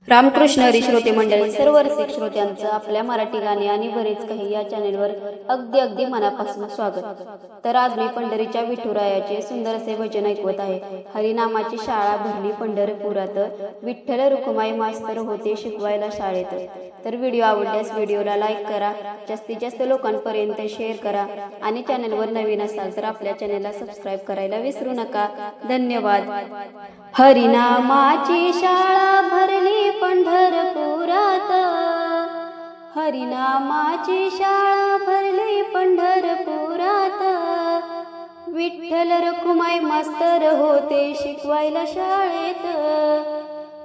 रामकृष्ण हरी श्रोते मंडळी, सर्व रसिक श्रोत्यांचं आपल्या मराठी गाणी आणि बरेच काही या चॅनेलवर अगदी मनापासून स्वागत. तर आज मी पंढरीच्या विठुरायाचे सुंदर असे भजन ऐकवत आहे. हरिनामाची शाळा भरली पंढरपुरात, विठ्ठल रुक्माई मास्तर होते शिकवायला शाळेत. तर व्हिडिओ आवडल्यास व्हिडिओला लाईक करा, जास्तीत जास्त लोकांपर्यंत शेअर करा आणि चॅनेलवर नवीन असाल तर आपल्या चॅनेलला सबस्क्राईब करायला विसरू नका. धन्यवाद. हरिनामाची शाळा भरली पंढरपुरात, हरिनामाची शाळा भरली पंढरपुरात, विठ्ठल रुक्माई मास्तर होते शिकवायला शाळेत,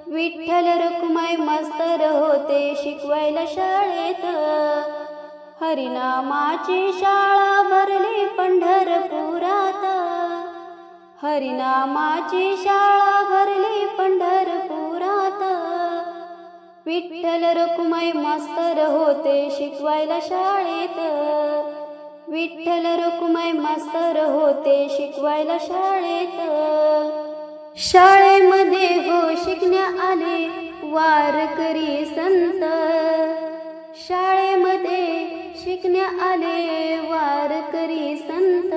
विठ्ठल रुक्माई मास्तर होते शिकवायला शाळेत. हरिनामाची शाळा भरली पंढरपुरात, हरिनामाची शाळा भरली पंढरपुरात, विठ्ठल रुक्माई मास्तर होते शिकवायला शाळेत, विठ्ठल रुक्माई मास्तर होते शिकवायला शाळेत. शाळेमध्ये हो शिकण्या आले वारकरी संत, शाळेमध्ये शिकण्या आले वारकरी संत,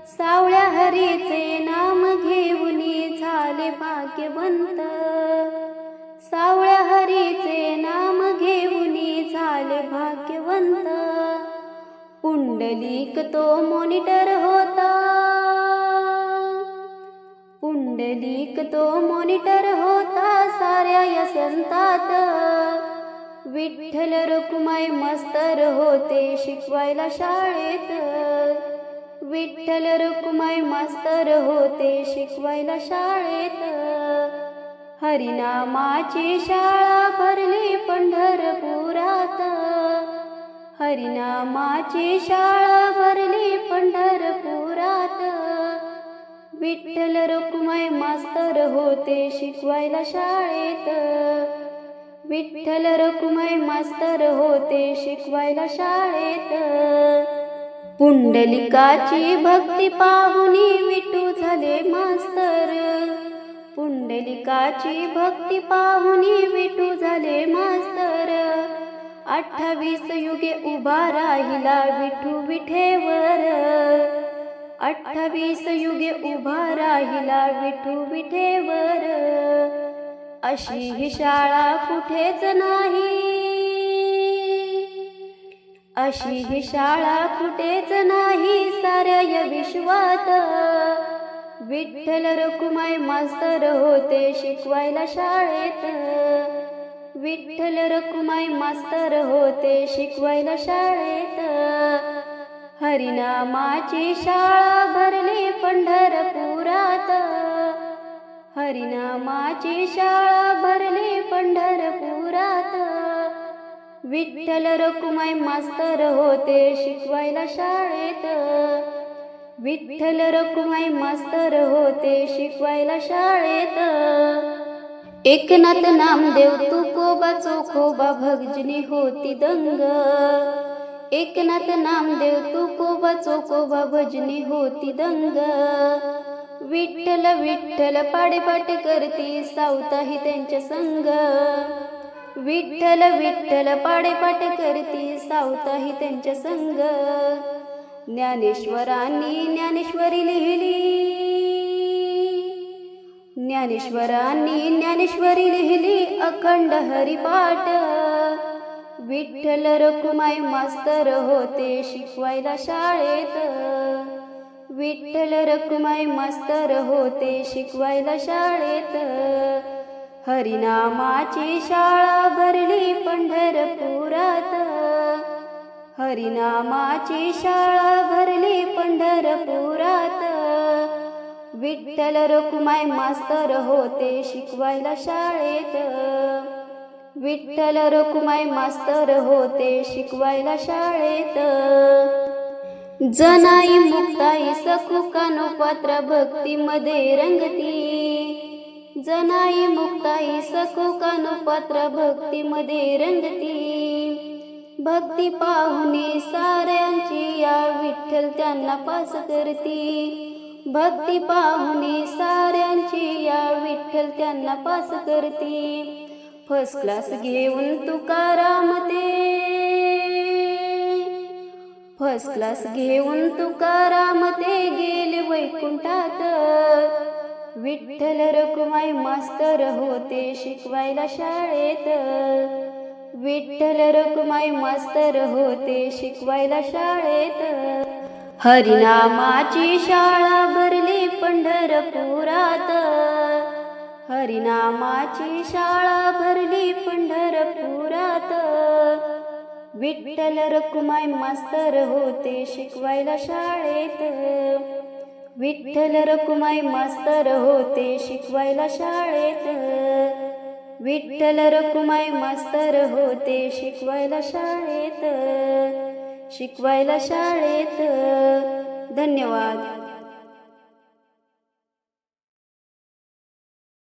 सावळ्या हरीचे नाम घेऊनी झाले भाग्यवंत, सावळ्या हरीचे नाम घेऊनी झाले भाग्यवंत. पुंडलिक तो मॉनिटर होता, पुंडलिक तो मॉनिटर होता साऱ्या या संतात, विठ्ठल रुक्माई मास्तर होते शिकवायला शाळेत, विठ्ठल रुक्माई मास्तर होते शिकवायला शाळेत. हरिनामाची शाळा भरली पंढरपुरात, हरिनामाची शाळा भरली पंढरपुरात, विठ्ठल रुक्माई मास्तर होते शिकवायला शाळेत, विठ्ठल रुक्माई मास्तर होते शिकवायला शाळेत. पुंडलिकाची भक्ती पाहुनी विठू झाले मास्तर, पुंडलिकाची भक्ती पाहुनी विठू झाले मास्तर, 28 युगे उभा राहिला विठू विठेवर, 28 युगे उभा राहिला विठू विठेवर. अशी ही शाळा कुठेच नाही, अशी ही शाळा कुठेच नाही साऱ्या या विश्वात, विठ्ठल रुक्माई मास्तर होते शिकवायला शाळेत, विठ्ठल रुक्माई मास्तर होते शिकवायला शाळेत. हरिनामाची शाळा भरली पंढरपुरात, हरिनामाची शाळा भरली पंढरपुरात, विठ्ठल रुक्माई मास्तर होते शिकवायला शाळेत, विठ्ठल रुक्माई मास्तर होते शिकवायला शाळेत. एकनाथ नामदेव तुकोबा चोखोबा भजनी होती दंग, एकनाथ नामदेव तुकोबा चोखोबा भजनी होती दंग, विठ्ठल विठ्ठल पाडेपाट करती सावताही त्यांच्या संग, विठ्ठल विठ्ठल पाडेपाट करती सावताही त्यांच्या संग. ज्ञानेश्वरांनी ज्ञानेश्वरी लिहिली, ज्ञानेश्वरांनी ज्ञानेश्वरी लिहिली अखंड हरिपाठ, विठ्ठल रुक्माई मास्तर होते शिकवायला शाळेत, विठ्ठल रुक्माई मास्तर होते शिकवायला शाळेत. हरिनामाची शाळा भरली पंढरपुरात, हरिनामाची शाळा भरली पंढरपुरात, विठ्ठल रुक्माई मास्तर होते शिकवायला शाळेत, विठ्ठल रुक्माई मास्तर होते शिकवायला शाळेत. जनाई मुक्ताई सखू कानोपात्र भक्तीमध्ये रंगती, जनाई मुक्ताई सखू कानोपात्र भक्तीमध्ये रंगती, भक्ती पाहुनी साऱ्यांची या विठ्ठल त्यांना पास करती, भक्ती पाहुनी साऱ्यांची या विठ्ठल त्यांना पास करती. फर्स्ट क्लास घेऊन तुकाराम ते, फर्स्ट क्लास घेऊन तुकाराम ते गेले वैकुंठात. विठ्ठल रखुमाई मास्तर होते शिकवायला शाळेत, विठ्ठल रखुमाई मास्तर होते शिकवायला शाळेत. हरिनामाची शाळा भरली पंढरपुरात, हरिनामाची शाळा भरली पंढरपुरात. विठ्ठल रखुमाई मास्तर होते शिकवायला शाळेत, विठ्ठल रखुमाई मास्तर होते शिकवायला शाळेत, विठ्ठल रखुमाई मास्तर होते शिकवायला शाळेत, शिकवायला शाळेत. धन्यवाद.